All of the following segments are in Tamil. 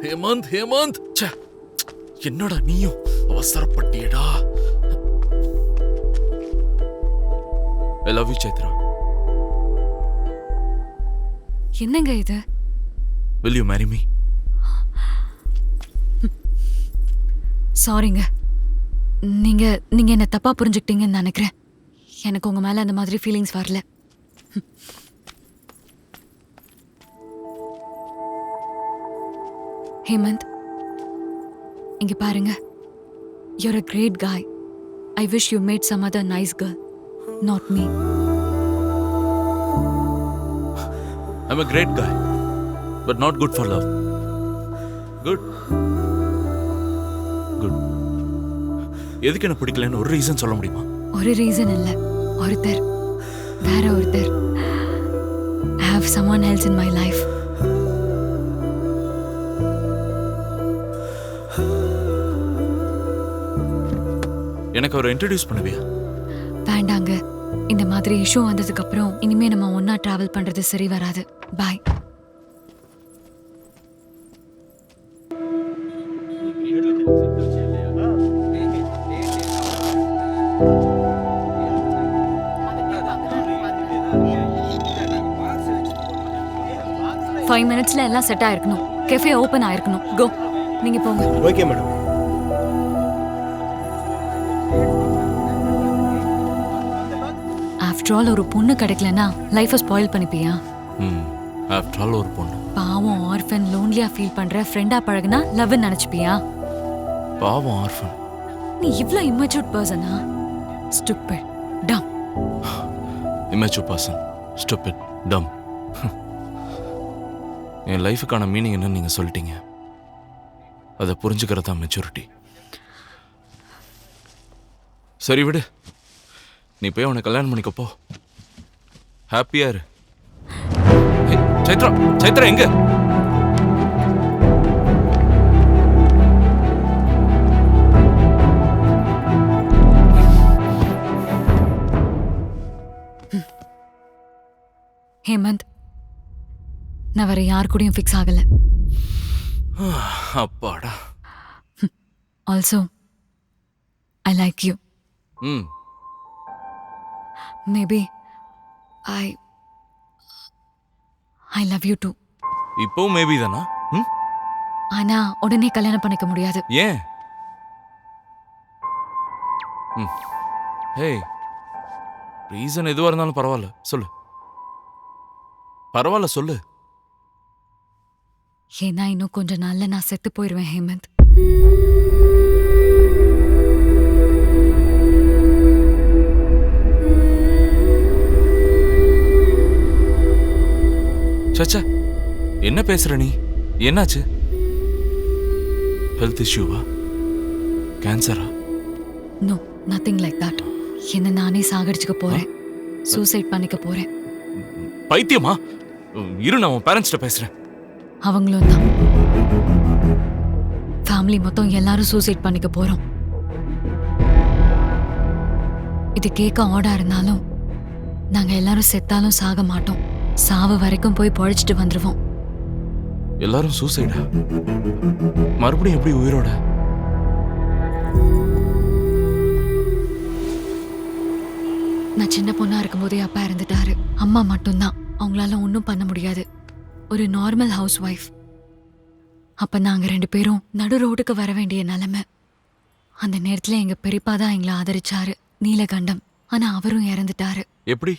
ஹேமந்த் ஹேமந்த், என்னடா நீயும் அவசரப்பட்டியடா. I love you Chaitra. என்னங்க இது? Will you marry me? சாரிங்க, நீங்க என்ன தப்பா புரிஞ்சுக்கிட்டீங்கன்னு நினைக்கிறேன். எனக்கு உங்க மேல அந்த மாதிரி ஃபீலிங்ஸ் வரல. ஹேமந்த், இங்க பாருங்க. You're a great guy. I wish you made some other nice girl, not me. I'm a great guy, but not good for love. Good. Good. எதுக்கு என்ன பிடிக்கலன்னு ஒரு ரீசன் சொல்ல முடியுமா? ஒரு ரீசன் இல்ல, ஒருத்தர், வேற ஒருத்தர். I have someone else in my life. எனக்கு அவரை இன்ட்ரோடியூஸ் பண்ணுவியா? வேண்டாங்க. இந்த மாதிரி இஷ்யூ வந்ததுக்கு அப்புறம் இனிமே நம்ம ஒன்னா டிராவல் பண்றது சரி வராது. பாய். ஃபைவ் மினிட்ஸ்ல எல்லாம் செட் ஆயிருக்கணும். கெஃபே ஓபன் ஆயிருக்கணும். கோ, நீங்க போங்க. Okay madam. ஆஃப்டர் ஆல் ஒரு பொண்ணு கிடைக்கலனா லைஃபை ஸ்பாயில் பண்ணிப்பியா? ஆஃப்டர் ஆல் ஒரு பொண்ணு. பாவம் ஆர்ஃபன், லோன்லியா ஃபீல் பண்ற ஃப்ரெண்டா பழகுனா லவ்னு நினைச்சுப்பியா? பாவம் ஆர்ஃபன். நீ இவ்ளோ இம்மச்சூர்ட் பர்சனா? ஸ்டூபிட், டம். இம்மச்சூர் பர்சன், ஸ்டூபிட், டம். என் லைஃபுக்கான மீனிங் என்னன்னு நீங்க சொல்லிட்டீங்க. அதை புரிஞ்சுக்கிறது தான் மெச்சூரிட்டி. சரி விடு, நீ போய் அவனை கல்யாணம் பண்ணிக்கப்போ. ஹாப்பியா இரு. சைத்ரா, சைத்ரா எங்க? ஹேமந்த், நான் வேற யார் கூடயும் ஃபிக்ஸ் ஆகல. அப்பாடா. Also I like you. Maybe I love you too. இப்போ மேபி தானா? ஆனா உடனே கல்யாணம் பண்ணிக்க முடியாது. ஏன்? ஹே, ரீசன் எதுவா இருந்தாலும் பரவாயில்ல, சொல்லு. பரவாயில்ல, சொல்லு. ஏன்னா இன்னும் கொஞ்ச நாள்ல நான் செத்து போயிருவேன் ஹேமந்த். சச்சா, என்ன பேசுற நீ? என்னாச்சு? ஹெல்த் இஷ்யூவா? கேன்சரா? No, nothing like that. என்ன நானே சாகடிச்சுக்க போறேன். சூசைட் பண்ணிக்க போறேன். பைத்தியமா? இரு, நான் உன் பேரண்ட்ஸ்ட்ட பேசுறேன். அவங்களும் தான். ஃபேமிலி மொத்தம் எல்லாரும் சூசைட் பண்ணிக்க போறோம். இது கேட்க ஆடா இருந்தாலும் நாங்க எல்லாரும் செத்தாலும் சாக மாட்டோம். சாவு வரைக்கும் போய் பொழைச்சிட்டு வந்துருவோம். எல்லாரும் சூசைடா? மறுபடியும் எப்படி உயிரோட? நான் சின்ன பொண்ணா இருக்கும்போதே அப்பா இறந்துட்டாரு. அம்மா மட்டும்தான். அவங்களால ஒன்றும் பண்ண முடியாது. ஒரு நார்மல் ஹவுஸ் ஒய்ஃப். அப்ப நாங்க 2 பேரும் நடு ரோடுக்கு வர வேண்டிய நிலைமை. அந்த நேரத்துல எங்க பெரியப்பா தான் எங்களை ஆதரிச்சாரு, நீலகண்டம். ஆனா அவரும் இறந்துட்டாரு. எப்படி?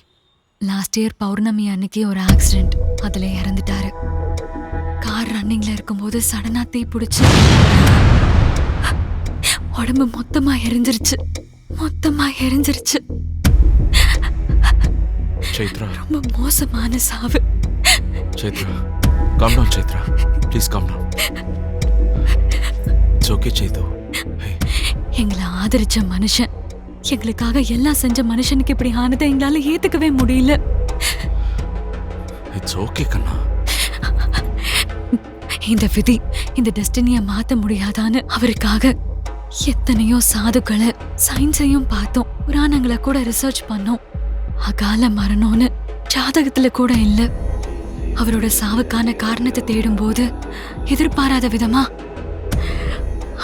லாஸ்ட் இயர் பௌர்ணமி அன்னைக்கு ஒரு ஆக்சிடென்ட். அதுல இறந்துட்டாரு. கார் ரன்னிங்ல இருக்கும்போது சடனா தீ பிடிச்சு உடம்பு மொத்தமா எரிஞ்சிருச்சு. சைத்ரா, ரொம்ப மோசமான சாவு. Chaitra, calm down. Chaitra, please calm down. It's okay Chaithu. எங்களை ஆதரிச்ச மனுஷன், எங்களுக்காக எல்லாம் செஞ்ச மனுஷனுக்கு இப்படி ஆனதை எங்களால ஏத்துக்கவே முடியல. இட்ஸ் ஓகே கண்ணா. இந்த விதி, இந்த டெஸ்டினியை மாத்த முடியாதான்னு அவருக்காக எத்தனையோ சாதுக்களை, சயின்ஸையும் பார்த்தோம், புராணங்களை கூட ரிசர்ச் பண்ணோம். அகால மரணம்னு ஜாதகத்துல கூட இல்ல. அவரோட சாவுக்கான காரணத்தை தேடும்போது எதிர்பாராத விதமா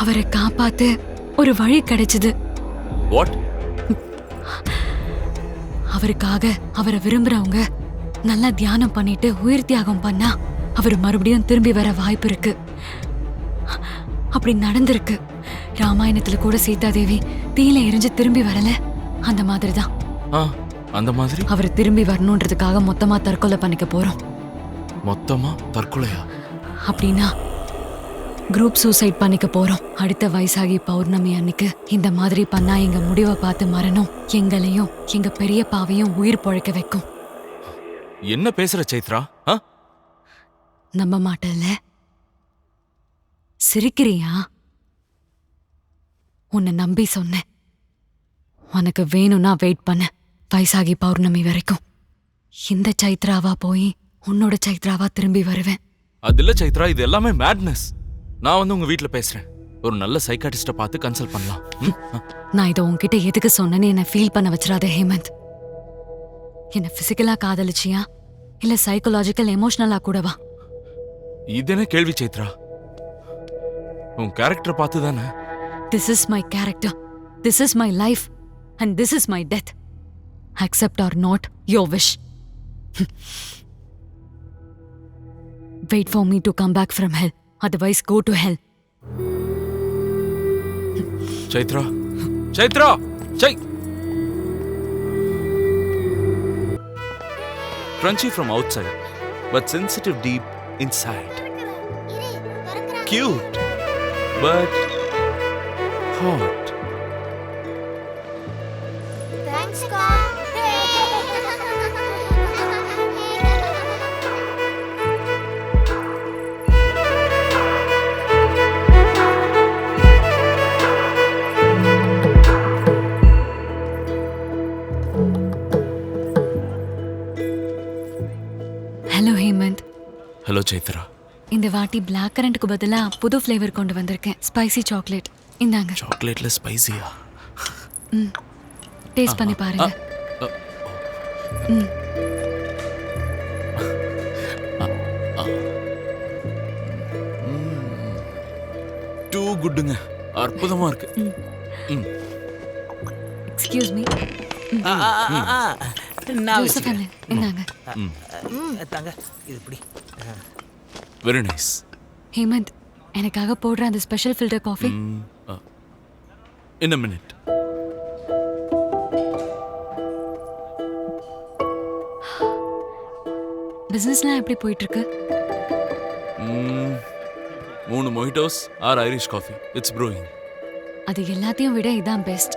அவரை காப்பாத்து ஒரு வழி கிடைச்சது. வாட்? அவருக்காக அவரை விரும்புறவங்க நல்லா தியானம் பண்ணிட்டு உயிர் தியாகம் பண்ணா அவர் மறுபடியும் திரும்பி வர வாய்ப்பு இருக்கு. அப்படி நடந்திருக்கு. ராமாயணத்துல கூட சீதாதேவி தீயில எரிஞ்சு திரும்பி வரல, அந்த மாதிரிதான். அந்த மாதிரி அவர் திரும்பி வரணுன்றதுக்காக மொத்தமா தற்கொலை பண்ணிக்க போறோம். மொத்தமா தற்கொலையா? அப்படின்னா குரூப் சூசைட் பண்ணிக்க போறோம். அடுத்த வைசாகி பௌர்ணமி அன்னைக்கு இந்த மாதிரி பண்ணா எங்க முடிவை பார்த்து மரணம் எங்களையும் எங்க பெரியப்பாவையும் உயிர் பொழைக்க வைக்கும். என்ன பேசுற சைத்ரா? நம்ப மாட்டல்ல? சிரிக்கிறியா? உன்னை நம்பி சொன்னேன். உனக்கு வேணும்னா வெயிட் பண்ண, வைசாகி பௌர்ணமி வரைக்கும். இந்த சைத்ராவா போய் உன்னோட சைத்ராவா திரும்பி வருவேன். அது இல்ல சைத்ரா, இது எல்லாமே மேட்னஸ். நான் வந்து உங்க வீட்ல பேசுறேன். ஒரு நல்ல சைக்காட்டிஸ்ட பார்த்து கன்சல்ட் பண்ணலாம். நான் இதை உன்கிட்ட எதுக்கு சொன்னேன்னு என்ன ஃபீல் பண்ண வச்சிடாத ஹேமந்த். என்ன பிசிக்கலா காதலிச்சியா இல்ல சைக்கலாஜிக்கல் எமோஷனலா கூடவா? இது என்ன கேள்வி சைத்ரா? உன் கேரக்டர் பார்த்து தானே. This is my character. This is my life. And this is my death. Accept or not, your wish. Wait for me to come back from hell. Otherwise, go to hell. Chaitra, Chaitra, crunchy from outside, but sensitive deep inside. Cute, but hot. Thanks, God. Hello, Hemant. Hello, Chaitra. இந்த வாட்டி பிளாக் கரண்ட்க்கு பதிலா புது ஃப்ளேவர் கொண்டு வந்திருக்கேன். Spicy chocolate. இந்தாங்க. சாக்லேட்ல ஸ்பைசியா? டேஸ்ட் பண்ணி பாருங்க. டூ குட்டுங்க. அற்புதமா இருக்கு. Excuse me. ஜோசப் அண்ணே, இந்தாங்க. தாங்க இது இப்படி. Very nice. ஹேமந்த், எனக்காக போடுற அந்த special filter coffee. In a minute. பிசினஸ்லாம் எப்படி போயிட்டு இருக்கு? 3 mojitos, 6 Irish coffee. It's brewing. அது எல்லாத்தையும் விட இதான் பெஸ்ட்.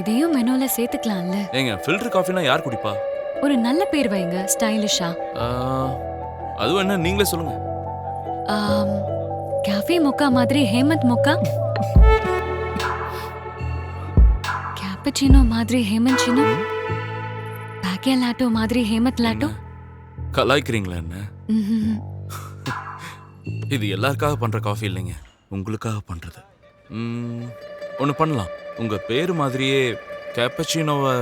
இதையும் மெனுல சேர்த்துக்கலாம்ல. ஏங்க, ஃபில்டர் காஃபினா யார் குடிப்பா? ஒரு நல்ல பேர் வைங்க, ஸ்டைலிஷா. அதுவும் என்ன, நீங்களே சொல்லுங்க. காஃபி மொக்கா மாதிரி ஹேமந்த் மொக்கா. கேப்பச்சினோ மாதிரி ஹேமந்த் சினோ. பாக்கியா லாட்டோ மாதிரி ஹேமந்த் லாட்டோ. கலாய்க்கிறீங்களா என்ன? இது எல்லாருக்காக பண்ற காஃபி இல்லைங்க, உங்களுக்காக பண்றது. ஒன்று பண்ணலாம். உங்க பேரு மாதிரியே கேப்பச்சினோவை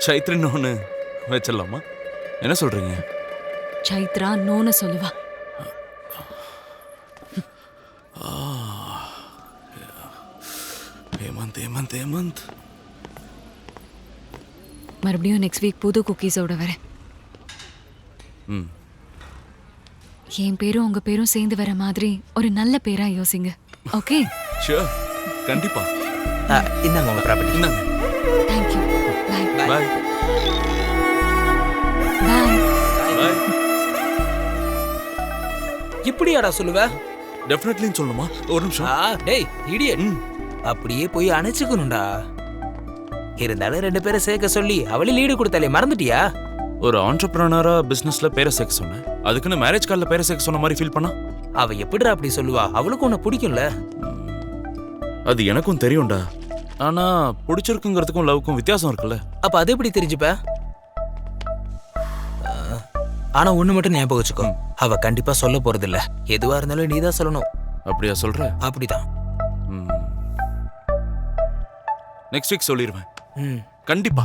சைத்ரினோன்னு வச்சிடலாமா? என்ன சொல்றீங்க? சைத்ரா நோன்னு சொல்லுவா. ஹேமந்த் ஹேமந்த் ஹேமந்த். மறுபடியும் நெக்ஸ்ட் வீக் புது குக்கீஸோட வரேன். என் பேரும் உங்க பேரும் சேர்ந்து வர மாதிரி ஒரு நல்ல பேரா யோசிங்க. ஓகே? ஷூர், கண்டிப்பா. இந்தாங்க உங்க ப்ராப்பர்ட்டி. இந்தாங்க. Thank you. Bye. Bye. Bye. Bye. இப்படியாடா சொல்லுவ? டெஃபினெட்லின்னு சொல்லணுமா? ஒரு நிமிஷம். டேய் இடியட். அப்படியே போய் அணைச்சுக்கணும்டா. இருந்தாலும் 2 பேரை சேர்க்க சொல்லி அவளே லீடு கொடுத்தாலே மறந்துட்டியா? ஒரு ஆண்டர்பிரனரா பிசினஸ்ல பேரை சேர்க்க சொன்னேன். அதுக்குன்னு மேரேஜ் கார்டில் பேரை சேர்க்க சொன்ன மாதிரி ஃபீல் பண்ணா? அவ எப்படிடா அப்படி சொல்லுவா? அவளுக்கு உன்னை பிடிக்கும்ல. அது எனக்கும் தெரியும்டா. ஆனா பிடிச்சிருக்குங்கிறதுக்கும் லவ்க்கும் வித்தியாசம் இருக்குல்ல. அப்ப அது எப்படி தெரிஞ்சுப்ப? ஆனா ஒண்ணு மட்டும் ஞாபகம் வச்சுக்கோ, அவ கண்டிப்பா சொல்ல போறது இல்ல. எதுவா இருந்தாலும் நீதான் சொல்லணும். அப்படியா சொல்ற? அப்படிதான். நெக்ஸ்ட் வீக் சொல்லிடுவேன். கண்டிப்பா.